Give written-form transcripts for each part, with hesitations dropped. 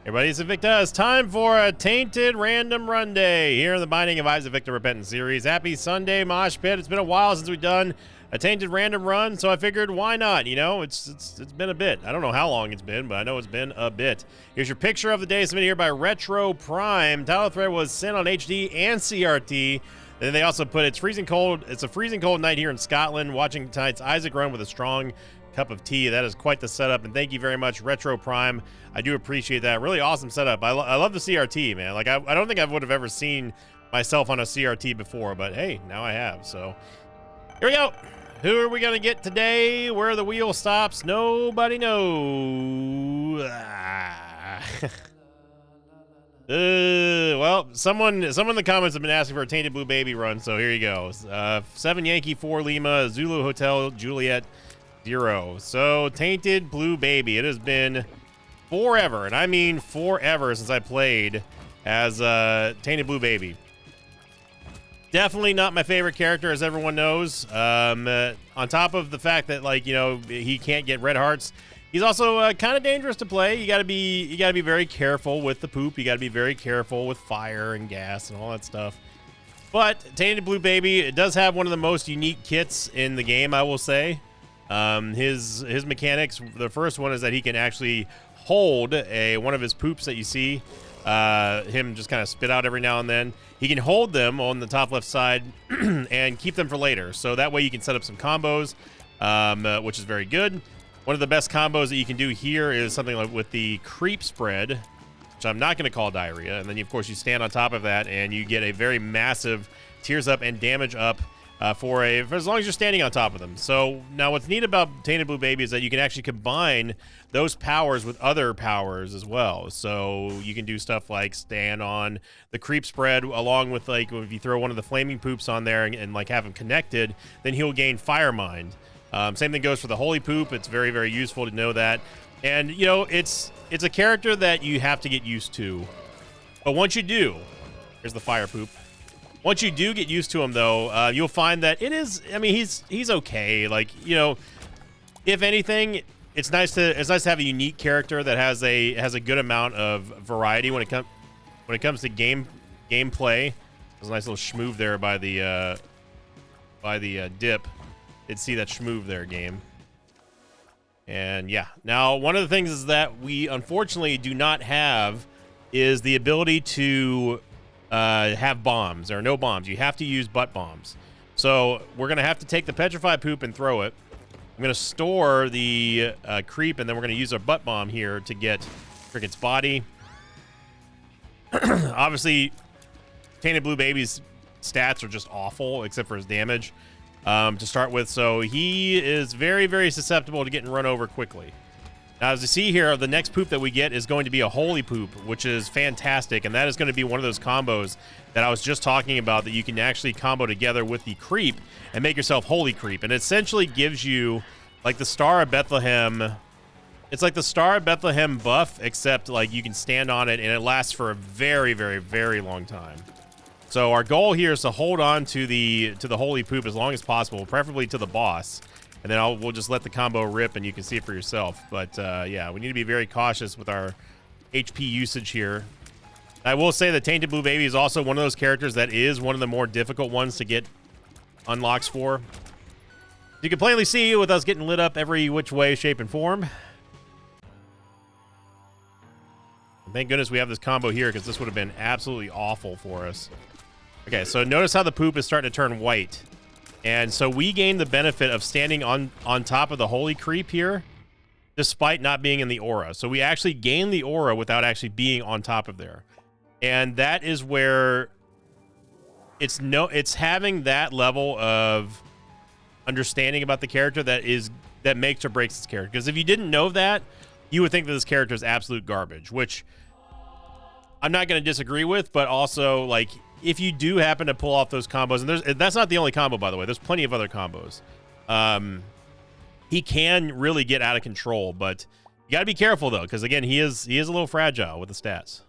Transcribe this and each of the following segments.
Everybody, it's Victor. It's time for a Tainted Random Run Day here in the Binding of Isaac Victor Repentant series. Happy Sunday, Mosh Pit. It's been a while since we've done a Tainted Random Run, so I figured why not? You know, it's been a bit. I don't know how long it's been, but I know it's been a bit. Here's your picture of the day submitted here by Retro Prime. Title thread was sent on HD and CRT. Then they also put it's freezing cold. It's a freezing cold night here in Scotland. Watching tonight's Isaac run with a strong cup of tea. That is quite the setup, and thank you very much, Retro Prime. I do appreciate that. Really awesome setup. I love the CRT, man. Like, I don't think I would have ever seen myself on a CRT before, but hey, now I have. So here we go. Who are we gonna get today? Where the wheel stops, nobody knows. Well, someone in the comments have been asking for a Tainted Blue Baby run, so here you go. 7 Yankee, 4 Lima, Zulu Hotel, Juliet, 0. So, Tainted Blue Baby. It has been forever, and I mean forever, since I played as Tainted Blue Baby. Definitely not my favorite character, as everyone knows. On top of the fact that, like, you know, he can't get red hearts, he's also kind of dangerous to play. You gotta be very careful with the poop. You gotta be very careful with fire and gas and all that stuff. But Tainted Blue Baby, it does have one of the most unique kits in the game, I will say. His mechanics, the first one is that he can actually hold one of his poops that you see him just kind of spit out every now and then. He can hold them on the top left side and keep them for later, so that way you can set up some combos, which is very good. One of the best combos that you can do here is something like with the creep spread, which I'm not going to call diarrhea, and then of course you stand on top of that and you get a very massive tears up and damage up for as long as you're standing on top of them. So now what's neat about Tainted Blue Baby is that you can actually combine those powers with other powers as well. So you can do stuff like stand on the creep spread, along with, like, if you throw one of the flaming poops on there and like have them connected, then he'll gain Fire Mind. Same thing goes for the holy poop. It's very, very useful to know that. And, you know, it's a character that you have to get used to. But once you do, here's the fire poop. Once you do get used to him, though, you'll find that it is, I mean, he's okay. Like, you know, if anything, it's nice to have a unique character that has a good amount of variety when it comes to gameplay. There's a nice little schmoove there by the dip. Did see that schmoove there, game. And yeah, now one of the things is that we unfortunately do not have is the ability to have bombs. There are no bombs. You have to use butt bombs. So we're gonna have to take the petrified poop and throw it. I'm gonna store the creep, and then we're gonna use our butt bomb here to get Cricket's body. Obviously, Tainted Blue Baby's stats are just awful, except for his damage to start with. So he is very, very susceptible to getting run over quickly. Now, as you see here, the next poop that we get is going to be a holy poop, which is fantastic, and that is going to be one of those combos that I was just talking about that you can actually combo together with the creep and make yourself holy creep. And it essentially gives you like the Star of Bethlehem. It's like the Star of Bethlehem buff, except like you can stand on it and it lasts for a very, very, very long time. So our goal here is to hold on to the holy poop as long as possible, preferably to the boss. And then we'll just let the combo rip and you can see it for yourself. But yeah, we need to be very cautious with our HP usage here. I will say that Tainted Blue Baby is also one of those characters that is one of the more difficult ones to get unlocks for. You can plainly see with us getting lit up every which way, shape, and form. And thank goodness we have this combo here, because this would have been absolutely awful for us. Okay, so notice how the poop is starting to turn white. And so we gain the benefit of standing on top of the holy creep here, despite not being in the aura. So we actually gain the aura without actually being on top of there. And that is where it's having that level of understanding about the character that makes or breaks this character. Because if you didn't know that, you would think that this character is absolute garbage, which I'm not going to disagree with, but also, like, if you do happen to pull off those combos, and that's not the only combo, by the way, there's plenty of other combos. He can really get out of control, but you got to be careful, though, because again, he is a little fragile with the stats.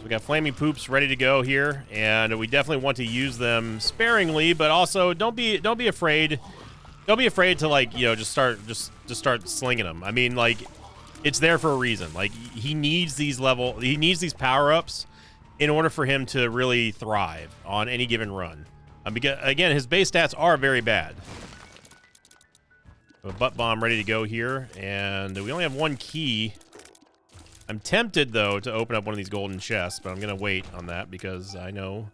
We got flaming poops ready to go here, and we definitely want to use them sparingly, but also don't be afraid. Don't be afraid to, like, you know, just start slinging them. I mean, like, it's there for a reason. Like, he needs these power-ups in order for him to really thrive on any given run. Because, again, his base stats are very bad. A butt bomb ready to go here, and we only have one key. I'm tempted, though, to open up one of these golden chests, but I'm going to wait on that because I know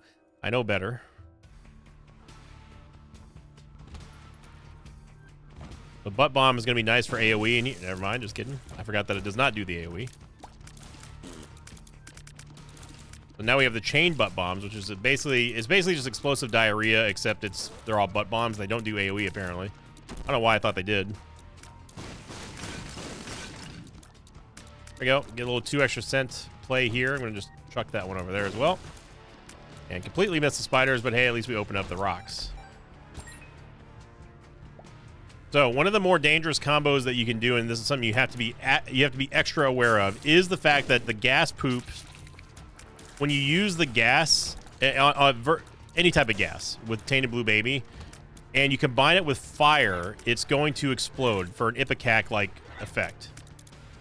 better. The butt bomb is going to be nice for AoE. And never mind, just kidding. I forgot that it does not do the AoE. So now we have the chain butt bombs, which is basically just explosive diarrhea, except they're all butt bombs. They don't do AoE, apparently. I don't know why I thought they did. There we go. Get a little 2 extra cent play here. I'm going to just chuck that one over there as well. And completely miss the spiders, but hey, at least we open up the rocks. So one of the more dangerous combos that you can do, and this is something you have to be extra aware of, is the fact that the gas poops, when you use the gas, any type of gas with Tainted Blue Baby, and you combine it with fire, it's going to explode for an Ipecac-like effect.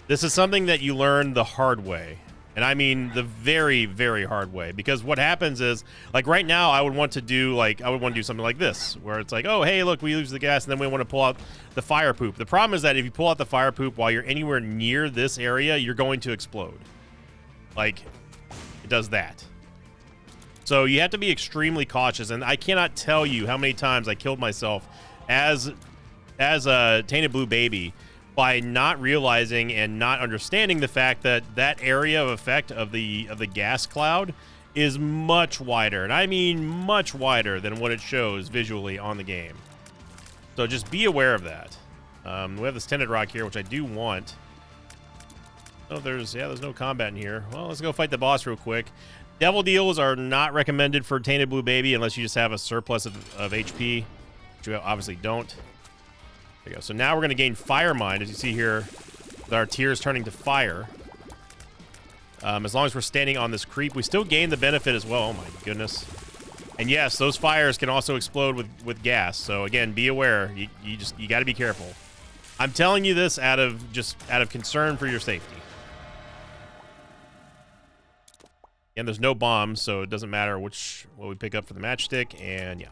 This is something that you learn the hard way. And I mean the very, very hard way. Because what happens is, like right now, I would want to do something like this, where it's like, oh, hey, look, we use the gas, and then we want to pull out the fire poop. The problem is that if you pull out the fire poop while you're anywhere near this area, you're going to explode. Like, it does that. So you have to be extremely cautious, and I cannot tell you how many times I killed myself as a Tainted Blue Baby by not realizing and not understanding the fact that that area of effect of the gas cloud is much wider, and I mean much wider than what it shows visually on the game. So just be aware of that. We have this Tinted Rock here, which I do want. Oh, there's no combat in here. Well, let's go fight the boss real quick. Devil Deals are not recommended for Tainted Blue Baby unless you just have a surplus of HP, which we obviously don't. There we go. So now we're going to gain Fire Mind, as you see here, with our tears turning to fire. As long as we're standing on this creep, we still gain the benefit as well. Oh my goodness. And yes, those fires can also explode with gas. So again, be aware. You got to be careful. I'm telling you this out of concern for your safety. And there's no bombs, so it doesn't matter what we pick up for the matchstick, and yeah.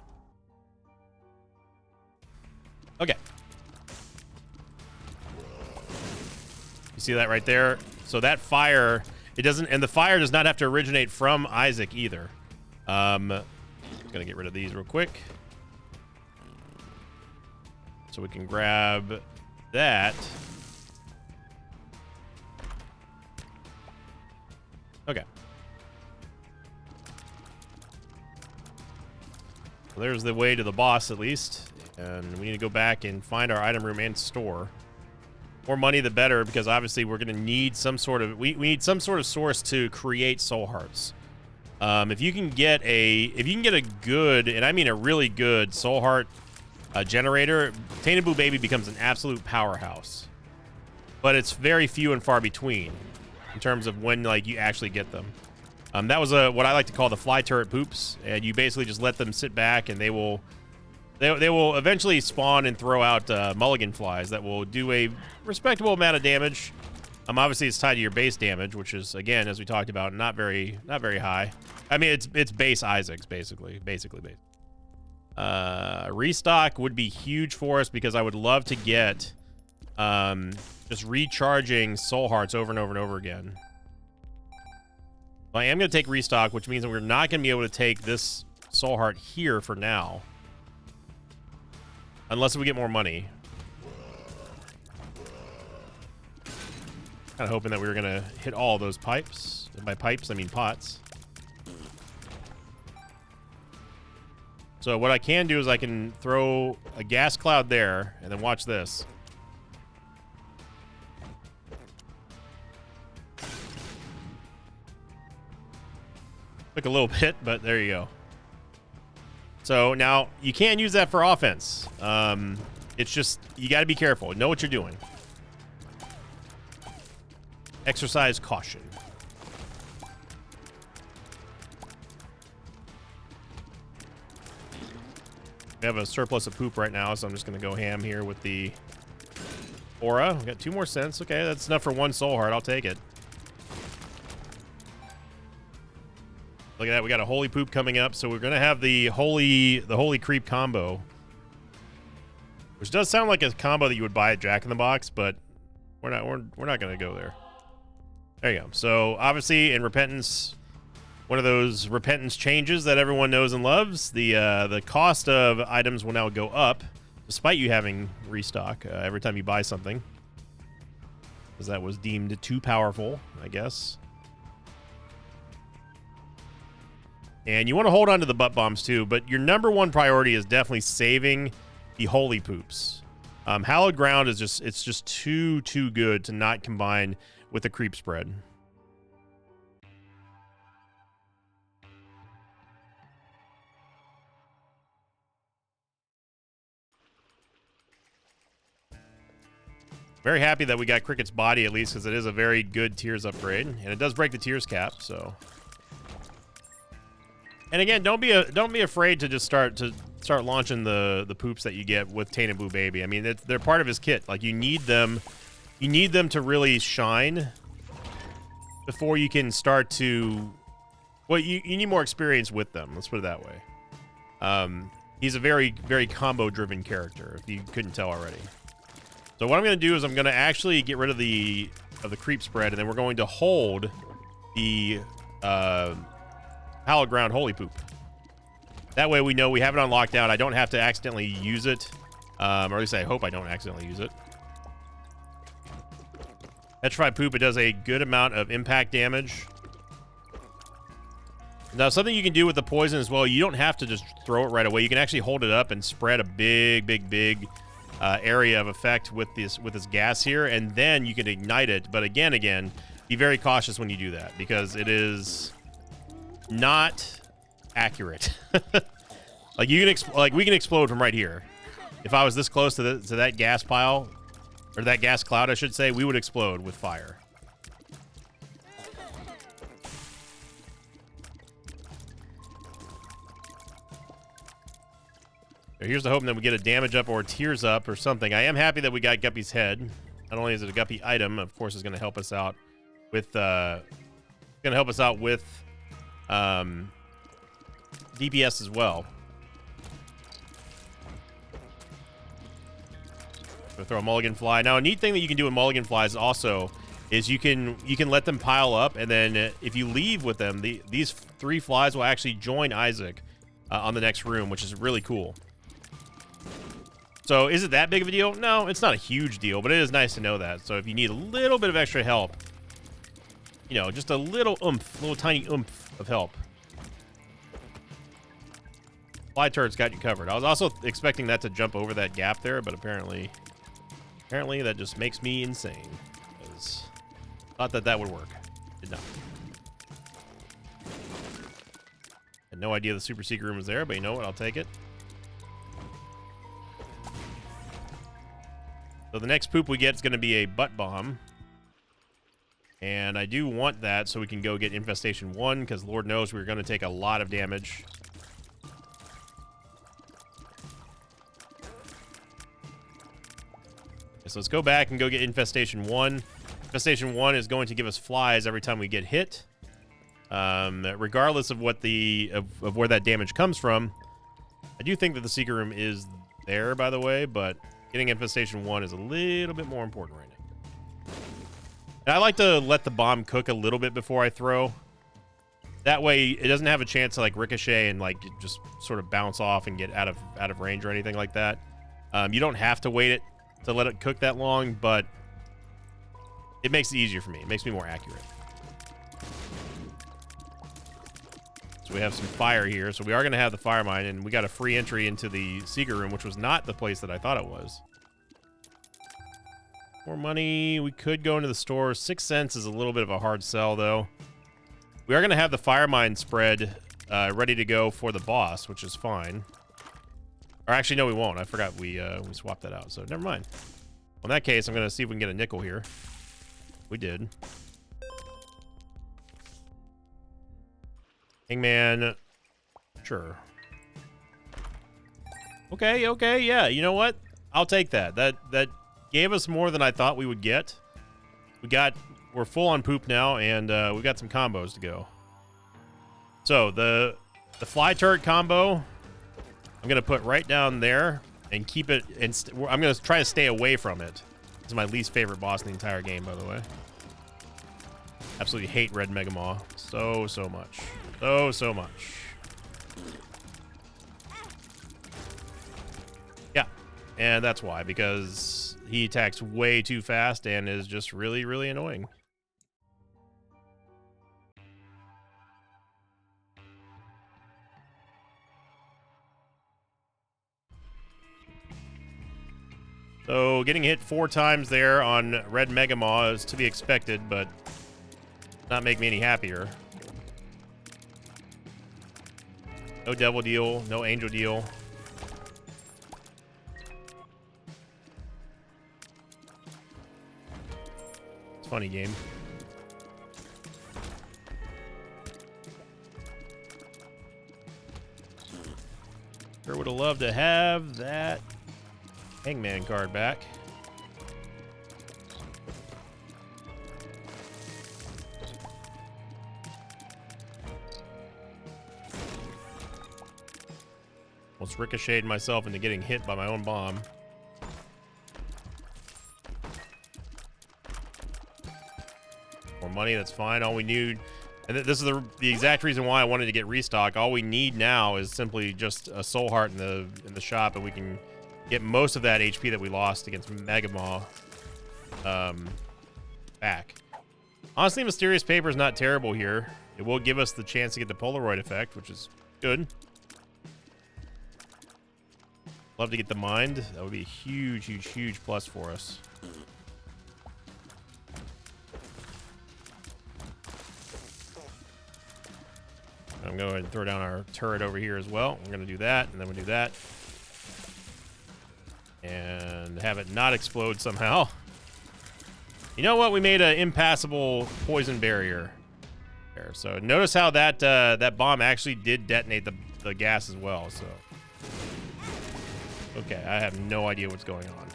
Okay. You see that right there? So that fire, the fire does not have to originate from Isaac either. Just gonna get rid of these real quick. So we can grab that. Okay. Well, there's the way to the boss, at least. And we need to go back and find our item room and store. More money, the better, because obviously we're going to need some sort of... We need some sort of source to create soul hearts. If you can get a good, and I mean a really good soul heart generator, Tainted Blue Baby becomes an absolute powerhouse. But it's very few and far between in terms of when you actually get them. That was what I like to call the fly turret poops, and you basically just let them sit back, and they will eventually spawn and throw out mulligan flies that will do a respectable amount of damage. Obviously it's tied to your base damage, which is, again, as we talked about, not very high. I mean, it's base Isaacs, basically base. Restock would be huge for us because I would love to get just recharging soul hearts over and over and over again. I am going to take restock, which means that we're not going to be able to take this soul heart here for now. Unless we get more money. Kind of hoping that we were going to hit all those pipes. And by pipes, I mean pots. So what I can do is I can throw a gas cloud there, and then watch this. Took a little bit, but there you go. So now you can't use that for offense. It's just, you got to be careful. Know what you're doing. Exercise caution. We have a surplus of poop right now, so I'm just going to go ham here with the aura. We got 2 more cents. Okay, that's enough for 1 soul heart. I'll take it. Look at that. We got a holy poop coming up, so we're going to have the holy creep combo, which does sound like a combo that you would buy at Jack in the Box, but we're not going to go there. There you go. So obviously in Repentance, one of those Repentance changes that everyone knows and loves, the cost of items will now go up despite you having restock every time you buy something, because that was deemed too powerful, I guess. And you want to hold on to the butt bombs too, but your #1 priority is definitely saving the holy poops. Hallowed Ground is just too good to not combine with the creep spread. Very happy that we got Cricket's body at least, because it is a very good Tears upgrade, and it does break the Tears cap. So, and again, don't be afraid to just start launching the poops that you get with Tainted Blue Baby. I mean, they're part of his kit. Like, you need them to really shine before you can start to. Well, you need more experience with them. Let's put it that way. He's a very combo driven character, if you couldn't tell already. So what I'm going to do is I'm going to actually get rid of the creep spread, and then we're going to hold the Hallowed Ground Holy Poop. That way we know we have it on lockdown. I don't have to accidentally use it, or at least I hope I don't accidentally use it. Petrified Poop, it does a good amount of impact damage. Now, something you can do with the poison as well, you don't have to just throw it right away. You can actually hold it up and spread a big area of effect with this gas here, and then you can ignite it. But again, be very cautious when you do that, because it is not accurate. Like, you can we can explode from right here. If I was this close to that gas pile, or that gas cloud, I should say, we would explode with fire. Here's the hope that we get a damage up or tears up or something. I am happy that we got Guppy's head. Not only is it a Guppy item, of course, it's going to help us out with DPS as well. We'll throw a Mulligan Fly. Now, a neat thing that you can do with Mulligan Flies also is you can let them pile up, and then if you leave with them, these 3 flies will actually join Isaac on the next room, which is really cool. So is it that big of a deal? No, it's not a huge deal, but it is nice to know that. So if you need a little bit of extra help, you know, just a little tiny oomph of help, Fly Turret's got you covered. I was also expecting that to jump over that gap there, but apparently that just makes me insane. Thought that would work. Did not. Had no idea the super secret room was there, but you know what? I'll take it. So the next poop we get is going to be a butt bomb. And I do want that so we can go get Infestation 1, because Lord knows we're going to take a lot of damage. Okay, so let's go back and go get Infestation 1. Infestation 1 is going to give us flies every time we get hit. Regardless of what of where that damage comes from. I do think that the secret room is there, by the way, but getting Infestation 1 is a little bit more important right now. And I like to let the bomb cook a little bit before I throw. That way, it doesn't have a chance to like ricochet and like just sort of bounce off and get out of range or anything like that. You don't have to wait to let it cook that long, but it makes it easier for me. It makes me more accurate. So we have some fire here. So we are going to have the fire mine, and we got a free entry into the secret room, which was not the place that I thought it was. More money. We could go into the store. 6 cents is a little bit of a hard sell, though. We are going to have the fire mine spread ready to go for the boss, which is fine. Or actually, no, we won't. I forgot we swapped that out, so never mind. Well, in that case, I'm going to see if we can get a nickel here. We did. Hangman. Sure. Okay, okay, yeah. You know what? I'll take that. That gave us more than I thought we would get. We're full on poop now, and we got some combos to go. So the fly turret combo, I'm gonna put right down there and keep it. I'm gonna try to stay away from it. This is my least favorite boss in the entire game, by the way. Absolutely hate Red Mega Maw so much, so much. Yeah, and that's why, because he attacks way too fast and is just really annoying. So getting hit 4 times there on Red Mega Maw is to be expected, but not make me any happier. No Devil Deal, no Angel Deal. It's a funny game. Sure would have loved to have that Hangman card back. Almost ricocheted myself into getting hit by my own bomb. More money, that's fine. All we need, and this is the exact reason why I wanted to get restock. All we need now is simply just a soul heart in the shop, and we can get most of that HP that we lost against Mega Maw back. Honestly, Mysterious Paper is not terrible here. It will give us the chance to get the Polaroid effect, which is good. Love to get the Mind. That would be a huge plus for us. I'm going to throw down our turret over here as well. We're going to do that, and then we'll do that. And have it not explode somehow. You know what? We made an impassable poison barrier there. So notice how that that bomb actually did detonate the gas as well. So okay, I have no idea what's going on.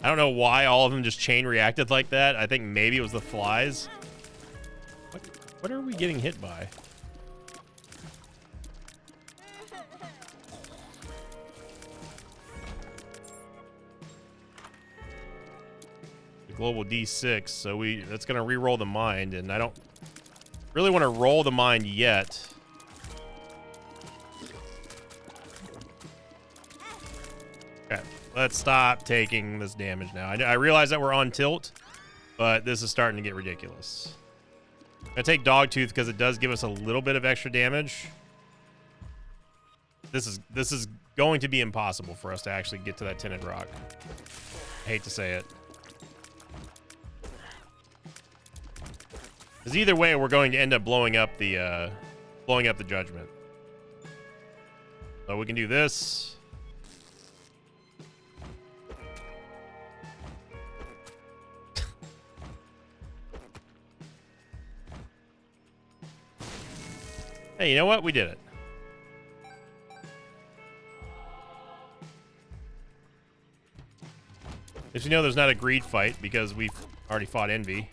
I don't know why all of them just chain reacted like that. I think maybe it was the flies. What are we getting hit by? Global D6, so that's gonna re-roll the Mind, and I don't really want to roll the Mind yet. Okay, let's stop taking this damage now. I realize that we're on tilt, but this is starting to get ridiculous. I'm gonna take Dogtooth because it does give us a little bit of extra damage. This is going to be impossible for us to actually get to that Tinted Rock. I hate to say it. Because either way, we're going to end up blowing up the Judgment. So we can do this. Hey, you know what? We did it. As you know, there's not a greed fight because we've already fought Envy.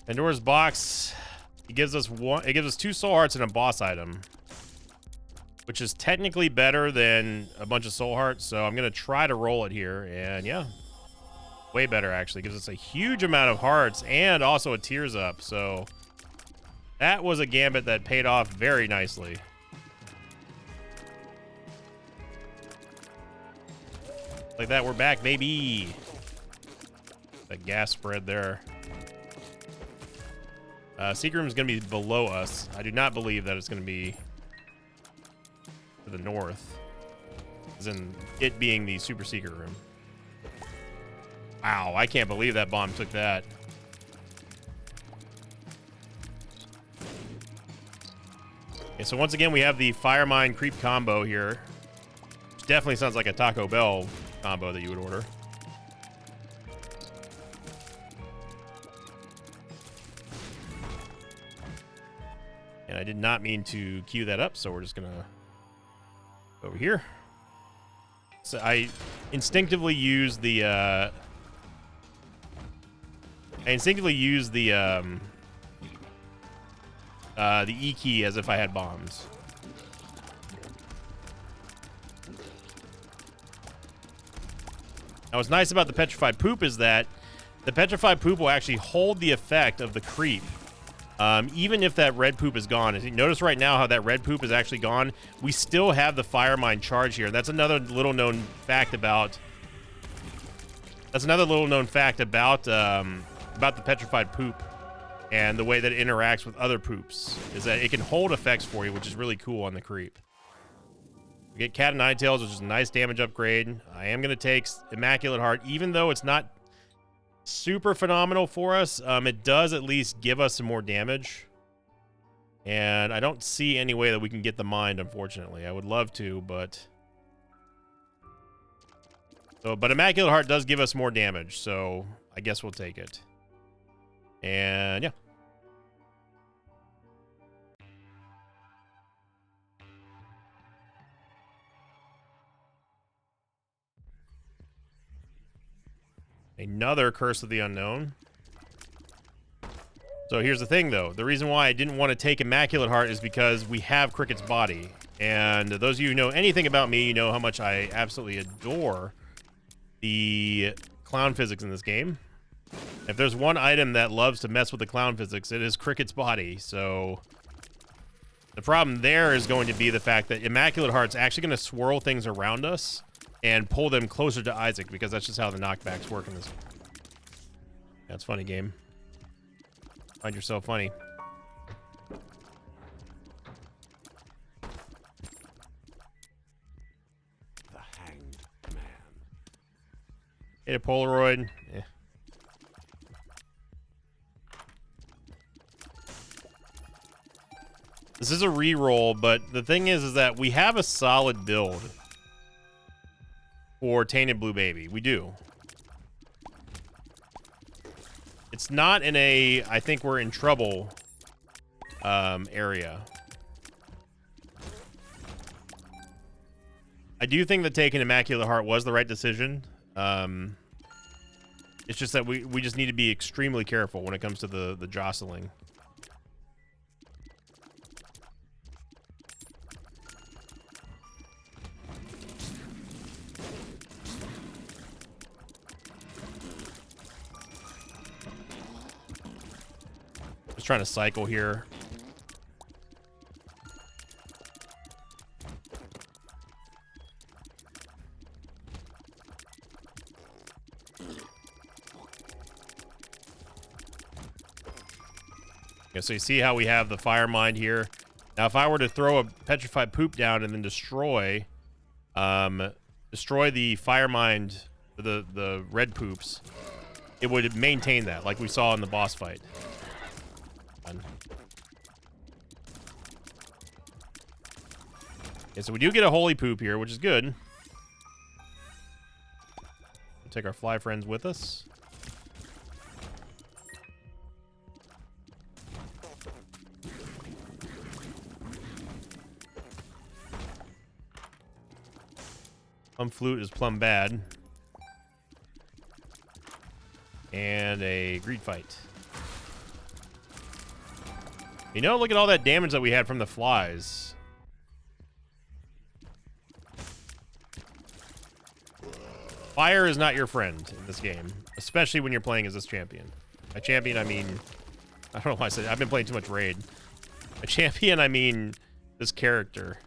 Pandora's Box, it gives us 2 soul hearts and a boss item, which is technically better than a bunch of soul hearts, so I'm gonna try to roll it here, and yeah, way better actually. Gives us a huge amount of hearts and also a Tears Up, so that was a gambit that paid off very nicely. Like that, we're back, baby. The gas spread there. Secret Room is going to be below us. I do not believe that it's going to be to the north, as in it being the Super Secret Room. Wow, I can't believe that bomb took that. Okay, so once again, we have the Fire Mine Creep combo here, which definitely sounds like a Taco Bell combo that you would order. And I did not mean to queue that up, so we're just gonna go over here. So I instinctively use the E key as if I had bombs. Now, what's nice about the petrified poop is that the petrified poop will actually hold the effect of the creep, even if that red poop is gone. As you notice right now how that red poop is actually gone, we still have the fire mine charge here. That's another little known fact about. That's another little known fact about the petrified poop and the way that it interacts with other poops is that it can hold effects for you, which is really cool on the creep. We get Cat of Nine Tails, which is a nice damage upgrade. I am going to take Immaculate Heart, even though it's not super phenomenal for us. It does at least give us some more damage. And I don't see any way that we can get the Mind, unfortunately. I would love to, but... But Immaculate Heart does give us more damage, so I guess we'll take it. And, yeah. Another Curse of the Unknown. So here's the thing, though. The reason why I didn't want to take Immaculate Heart is because we have Cricket's body. And those of you who know anything about me, you know how much I absolutely adore the clown physics in this game. If there's one item that loves to mess with the clown physics, it is Cricket's body. So the problem there is going to be the fact that Immaculate Heart's actually going to swirl things around us and pull them closer to Isaac, because that's just how the knockbacks work in this. That's funny, game. Find yourself funny. The Hanged Man. Hit a Polaroid. Eh. This is a reroll, but the thing is that we have a solid build for Tainted Blue Baby. We do. It's not in a I think we're in trouble area. I do think that taking Immaculate Heart was the right decision. It's just that we just need to be extremely careful when it comes to the jostling. Just trying to cycle here. Okay, so you see how we have the Fire Mind here. Now, if I were to throw a Petrified Poop down and then destroy the Fire Mind, the red poops, it would maintain that, like we saw in the boss fight. Okay, so we do get a Holy Poop here, which is good. We'll take our fly friends with us. Plum Flute is plumb bad. And a Greed Fight. You know, look at all that damage that we had from the flies. Fire is not your friend in this game, especially when you're playing as this champion. By champion, I mean... I don't know why I said... I've been playing too much Raid. A champion, I mean this character.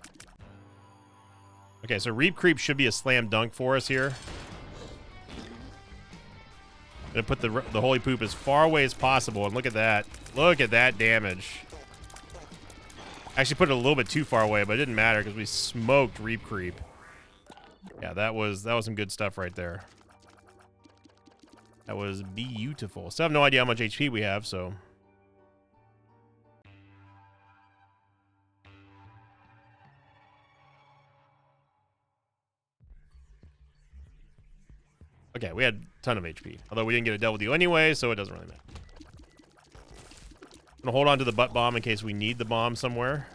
Okay, so Reap Creep should be a slam dunk for us here. I'm gonna put the Holy Poop as far away as possible, and look at that. Look at that damage. Actually put it a little bit too far away, but it didn't matter because we smoked Reap Creep. Yeah, that was some good stuff right there. That was beautiful. Still have no idea how much HP we have, so... Okay, we had a ton of HP. Although we didn't get a double deal anyway, so it doesn't really matter. gonna hold on to the butt bomb in case we need the bomb somewhere.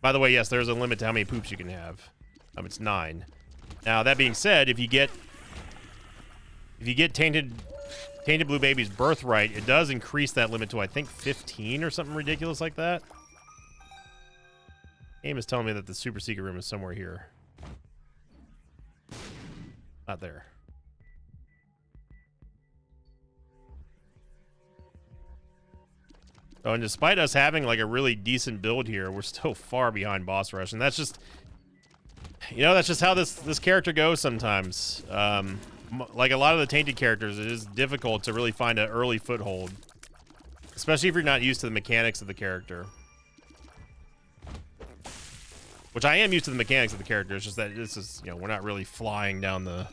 By the way, yes, there's a limit to how many poops you can have. It's 9. Now, that being said, if you get Tainted Blue Baby's birthright, it does increase that limit to, I think, 15 or something ridiculous like that. Game is telling me that the super secret room is somewhere here. Not there. Oh, and despite us having like a really decent build here, we're still far behind boss rush, and that's just, you know, that's just how this character goes sometimes. Like a lot of the Tainted characters, it is difficult to really find an early foothold, especially if you're not used to the mechanics of the character. Which I am used to the mechanics of the character. It's just that this is, you know, we're not really flying down the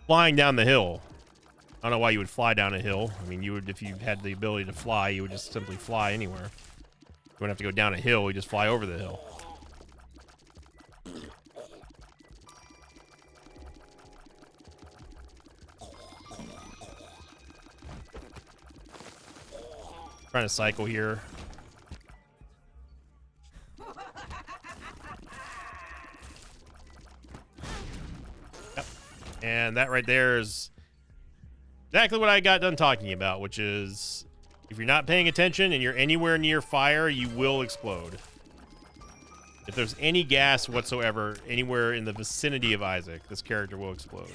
hill. I don't know why you would fly down a hill. I mean, you would, if you had the ability to fly, you would just simply fly anywhere. You wouldn't have to go down a hill, you just fly over the hill. Trying to cycle here. Yep. And that right there is exactly what I got done talking about, which is if you're not paying attention and you're anywhere near fire, you will explode. If there's any gas whatsoever anywhere in the vicinity of Isaac, this character will explode.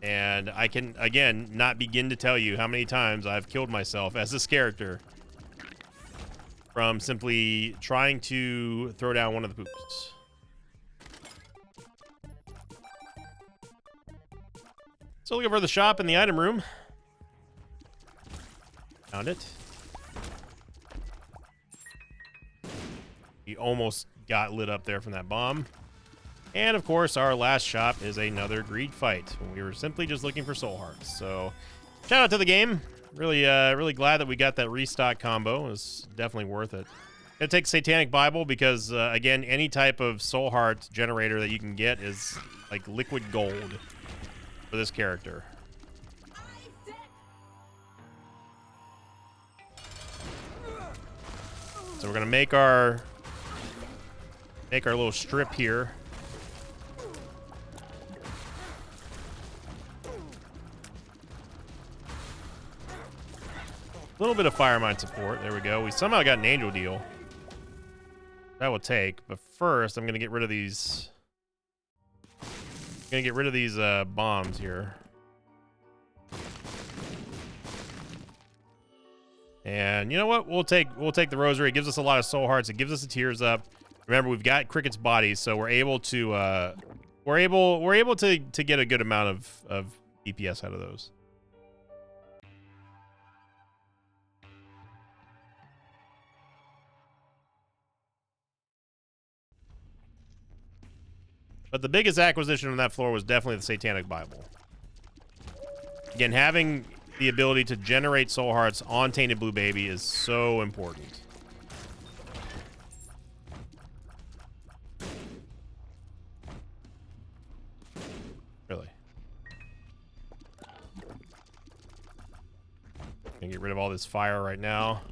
And I can, again, not begin to tell you how many times I've killed myself as this character from simply trying to throw down one of the poops. So looking for the shop in the item room. Found it. He almost got lit up there from that bomb. And of course, our last shop is another greed fight when we were simply just looking for soul hearts. So, shout out to the game. Really, really glad that we got that restock combo. It was definitely worth it. Gonna take Satanic Bible because, again, any type of soul heart generator that you can get is like liquid gold for this character. So we're gonna make our little strip here. A little bit of fire mine support. There we go. We somehow got an angel deal. That will take. But first, I'm going to get rid of these. Bombs here. And you know what? We'll take the rosary. It gives us a lot of soul hearts. It gives us a tears up. Remember, we've got Cricket's body, so we're able to get a good amount of DPS out of those. But the biggest acquisition on that floor was definitely the Satanic Bible. Again, having the ability to generate soul hearts on Tainted Blue Baby is so important. Really. Gonna get rid of all this fire right now.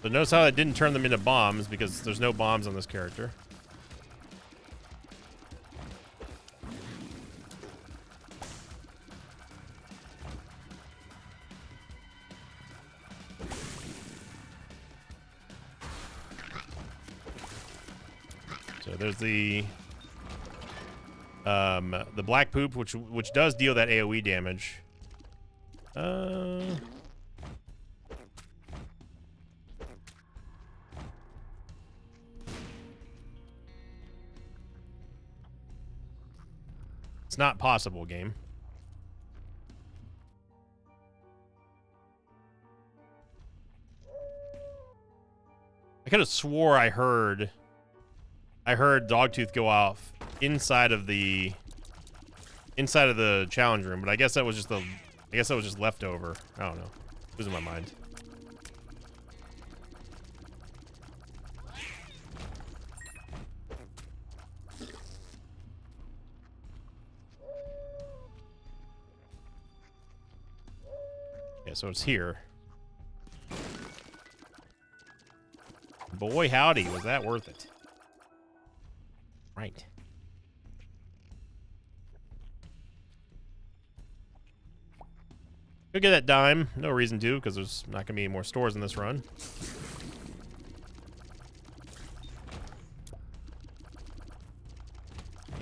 So notice how it didn't turn them into bombs because there's no bombs on this character. So there's the black poop, which does deal that AoE damage. It's not possible, game. I could have swore I heard Dogtooth go off inside of the challenge room, but I guess that was just leftover. I don't know. Losing my mind. Yeah, so it's here. Boy, howdy, was that worth it? Right. Could get that dime. No reason to, because there's not going to be any more stores in this run.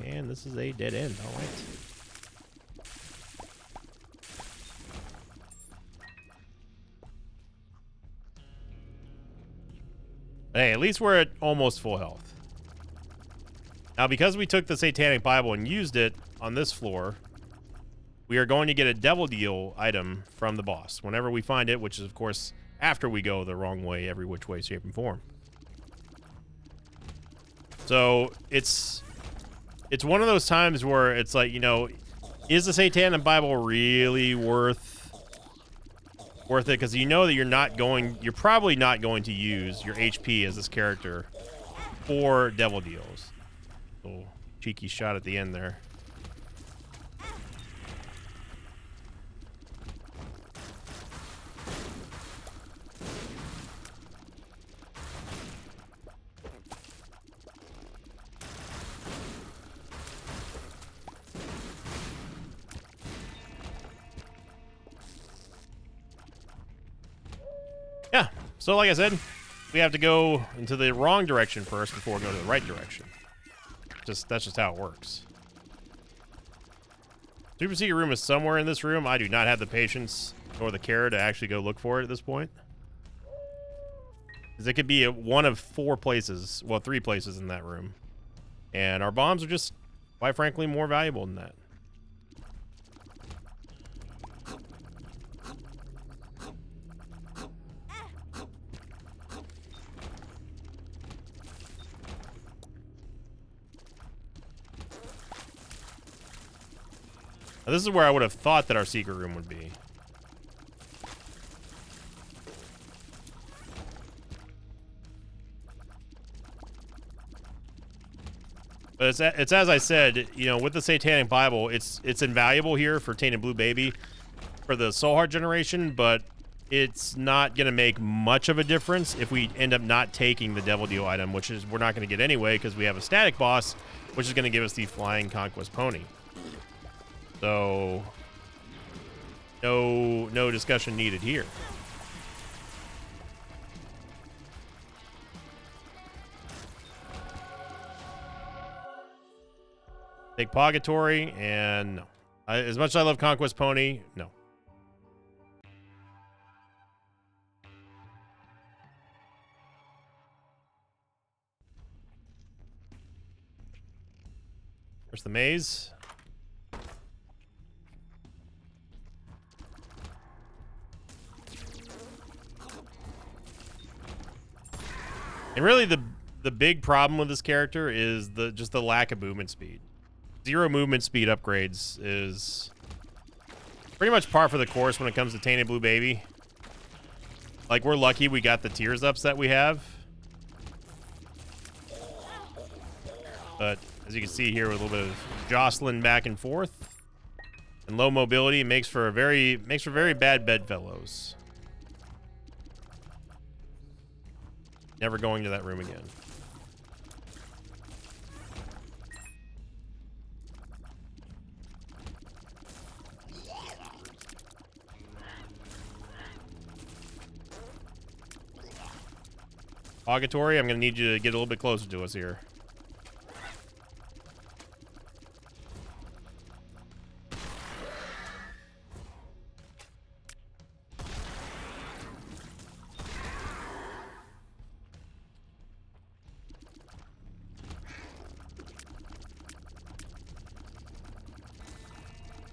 And this is a dead end. All right. Hey, at least we're at almost full health. Now, because we took the Satanic Bible and used it on this floor, we are going to get a Devil Deal item from the boss whenever we find it, which is, of course, after we go the wrong way, every which way, shape, and form. So, it's one of those times where it's like, you know, is the Satanic Bible really worth it? Because you know that you're probably not going to use your HP as this character for Devil Deals. Little cheeky shot at the end there. Yeah, so like I said, we have to go into the wrong direction first before we go to the right direction. That's just how it works. Super secret room is somewhere in this room. I do not have the patience or the care to actually go look for it at this point. Because it could be one of 4 places, well, 3 places in that room. And our bombs are just, quite frankly, more valuable than that. Now, this is where I would have thought that our secret room would be. But it's as I said, you know, with the Satanic Bible, it's invaluable here for Tainted Blue Baby for the Soul Heart generation, but it's not going to make much of a difference if we end up not taking the Devil Deal item, which is we're not going to get anyway because we have a static boss, which is going to give us the Flying Conquest Pony. So, no discussion needed here. Take Purgatory, and no. As much as I love Conquest Pony, no. There's the maze. And really, the big problem with this character is just the lack of movement speed. 0 movement speed upgrades is pretty much par for the course when it comes to Tainted Blue Baby. Like, we're lucky we got the tears ups that we have. But as you can see here, with a little bit of jostling back and forth and low mobility, it makes for very bad bedfellows. Never going to that room again. Purgatory, I'm going to need you to get a little bit closer to us here.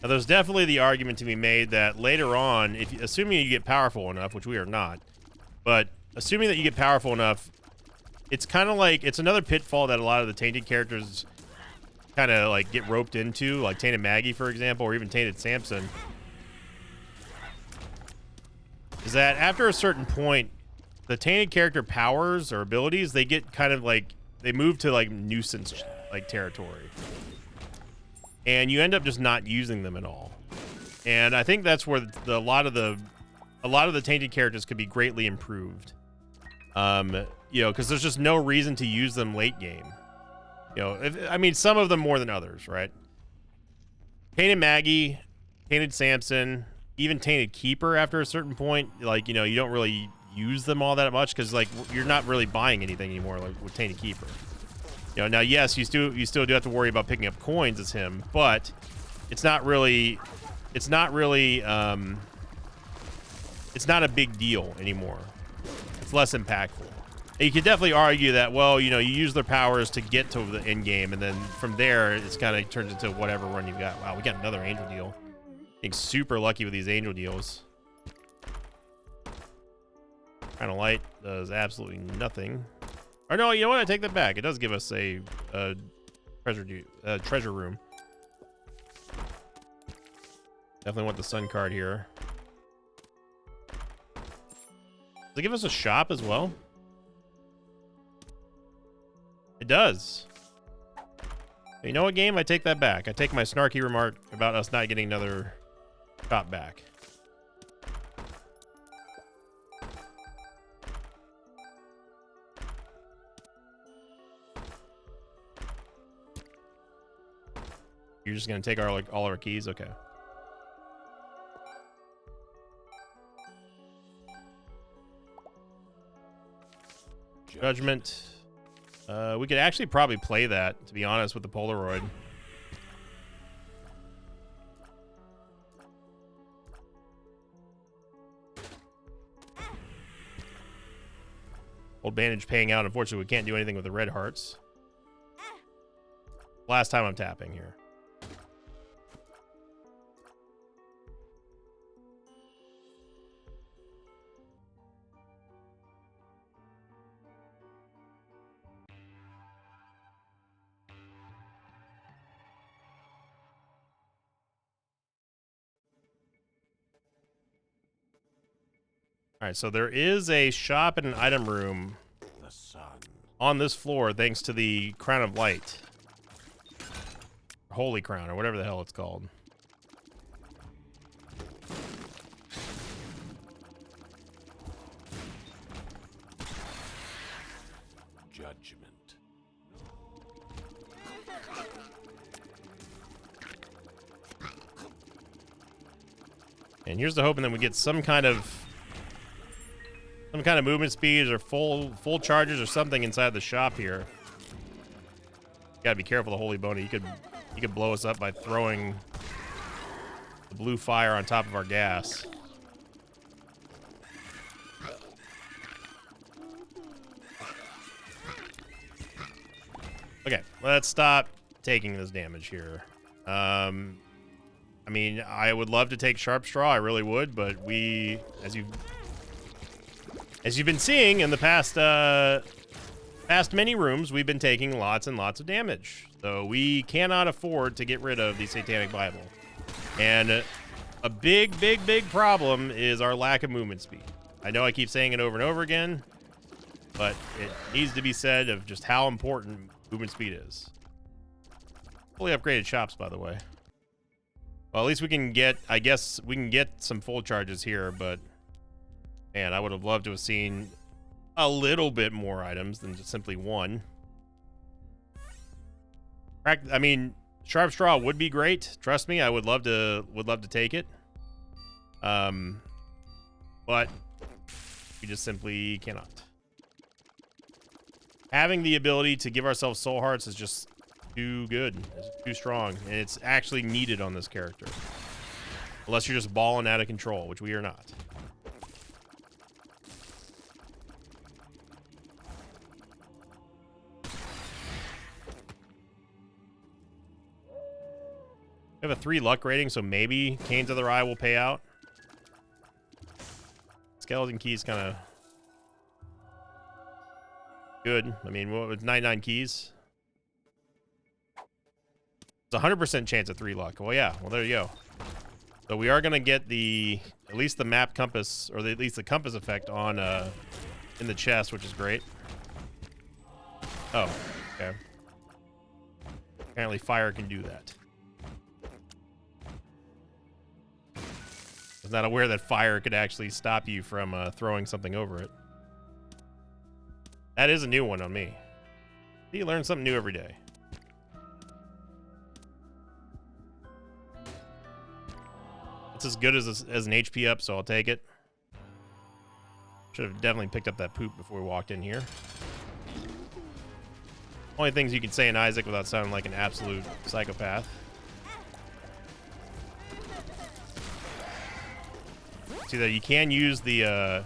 Now, there's definitely the argument to be made that later on, assuming you get powerful enough, which we are not, but assuming that you get powerful enough, it's kind of like, it's another pitfall that a lot of the Tainted characters kind of like get roped into, like Tainted Maggie, for example, or even Tainted Samson, is that after a certain point, the Tainted character powers or abilities, they get kind of like, they move to like nuisance like territory. And you end up just not using them at all. And I think that's where a lot of the Tainted characters could be greatly improved. You know, because there's just no reason to use them late game. You know, I mean, some of them more than others, right? Tainted Maggie, Tainted Samson, even Tainted Keeper after a certain point, like, you know, you don't really use them all that much because, like, you're not really buying anything anymore, like with Tainted Keeper. You know, now, yes, you still do have to worry about picking up coins as him, but it's not really, it's not a big deal anymore. It's less impactful. And you could definitely argue that, well, you know, you use their powers to get to the end game, and then from there, it's kind of turns into whatever run you've got. Wow, we got another angel deal. Being super lucky with these angel deals. Kind of light does absolutely nothing. Or no, you know what? I take that back. It does give us a treasure room. Definitely want the sun card here. Does it give us a shop as well? It does. You know what, game? I take that back. I take my snarky remark about us not getting another shop back. You're just gonna take all our keys? Okay. Judgment. We could actually probably play that, to be honest, with the Polaroid. Old bandage paying out. Unfortunately, we can't do anything with the red hearts. Last time I'm tapping here. All right, so there is a shop and an item room on this floor thanks to the Crown of Light. Holy Crown, or whatever the hell it's called. Judgment. And here's the hoping that we get some kind of movement speeds or full charges or something inside the shop here. Gotta be careful, the Holy Bona. He could blow us up by throwing the blue fire on top of our gas. Okay, let's stop taking this damage here. I mean, I would love to take Sharp Straw, I really would, but we, as you've been seeing in the past many rooms, we've been taking lots and lots of damage. So we cannot afford to get rid of the Satanic Bible. And a big problem is our lack of movement speed. I know I keep saying it over and over again, but it needs to be said of just how important movement speed is. Fully upgraded shops, by the way. Well, at least we can get, I guess we can get some full charges here, but man, I would have loved to have seen a little bit more items than just simply one. I mean, Sharp Straw would be great. Trust me, I would love to take it. But we just simply cannot. Having the ability to give ourselves soul hearts is just too good. It's too strong, and it's actually needed on this character. Unless you're just balling out of control, which we are not. We have a 3 luck rating, so maybe Cane's Other Eye will pay out. Skeleton Keys kind of Good. I mean, what with 99 keys? It's a 100% chance of 3 luck. Well, yeah. Well, there you go. So we are going to get at least the map compass, or at least the compass effect on in the chest, which is great. Oh, okay. Apparently fire can do that. I was not aware that fire could actually stop you from throwing something over it. That is a new one on me. You learn something new every day. It's as good as an HP up, so I'll take it. Should have definitely picked up that poop before we walked in here. Only things you can say in Isaac without sounding like an absolute psychopath. See that you can use the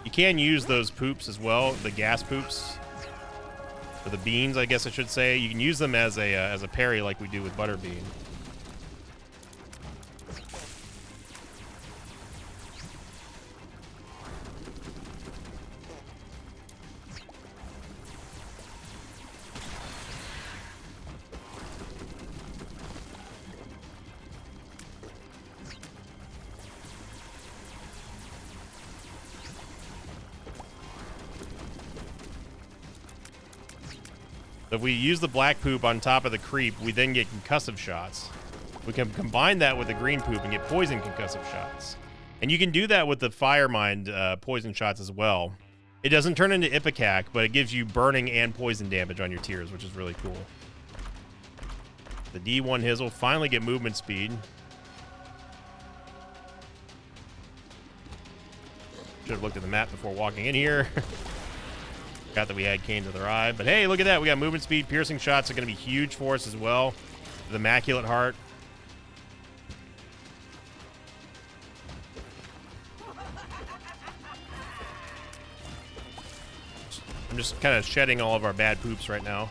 you can use those poops as well, the gas poops, or the beans, I guess I should say. You can use them as a parry like we do with Butterbean. So if we use the black poop on top of the creep, we then get concussive shots. We can combine that with the green poop and get poison concussive shots. And you can do that with the Fire Mind poison shots as well. It doesn't turn into Ipecac, but it gives you burning and poison damage on your tears, which is really cool. The D1 Hizzle finally get movement speed. Should have looked at the map before walking in here. Forgot that we had Canes of the Eye. But hey, look at that. We got movement speed. Piercing shots are going to be huge for us as well. The Immaculate Heart. I'm just kind of shedding all of our bad poops right now.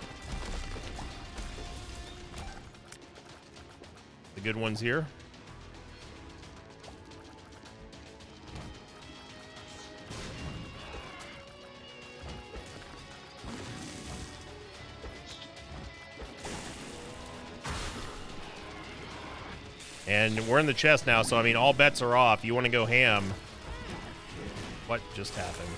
The good ones here. And we're in the chest now, so I mean, all bets are off. You want to go ham. What just happened?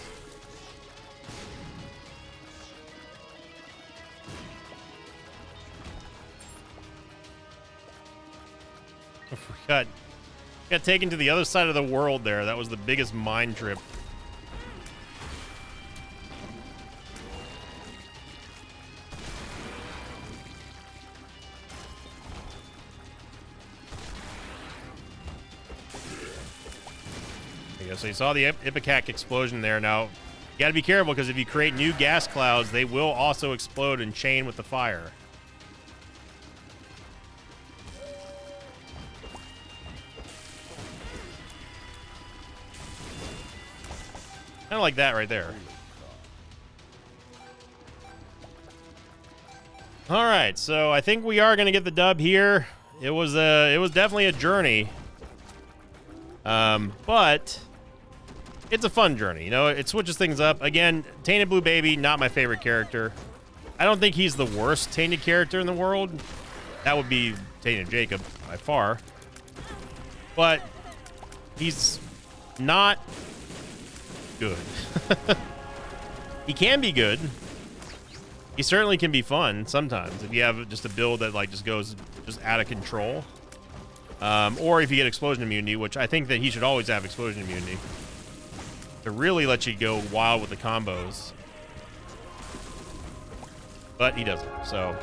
We got taken to the other side of the world there. That was the biggest mind trip. So you saw the Ipecac explosion there. Now, you got to be careful because if you create new gas clouds, they will also explode and chain with the fire. Kind of like that right there. All right, so I think we are going to get the dub here. It was definitely a journey, but it's a fun journey. You know, it switches things up. Again, Tainted Blue Baby, not my favorite character. I don't think he's the worst tainted character in the world. That would be Tainted Jacob by far. But he's not good. He can be good. He certainly can be fun sometimes if you have just a build that like just goes just out of control. Or if you get explosion immunity, which I think that he should always have explosion immunity to really let you go wild with the combos. But he doesn't. So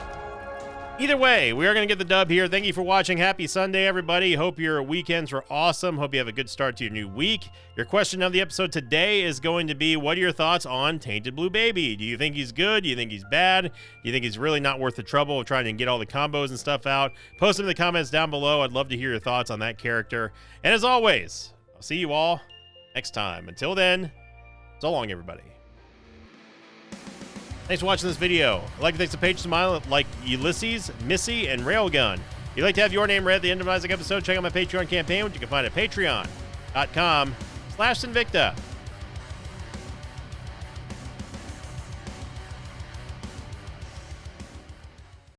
either way, we are going to get the dub here. Thank you for watching. Happy Sunday, everybody. Hope your weekends were awesome. Hope you have a good start to your new week. Your question of the episode today is going to be, what are your thoughts on Tainted Blue Baby? Do you think he's good? Do you think he's bad? Do you think he's really not worth the trouble of trying to get all the combos and stuff out? Post them in the comments down below. I'd love to hear your thoughts on that character. And as always, I'll see you all next time. Until then, so long, everybody. Thanks for watching this video. I'd like to thank some patrons of mine like Ulysses, Missy, and Railgun. If you'd like to have your name read at the end of an Isaac episode, check out my Patreon campaign, which you can find at patreon.com/Sinvicta.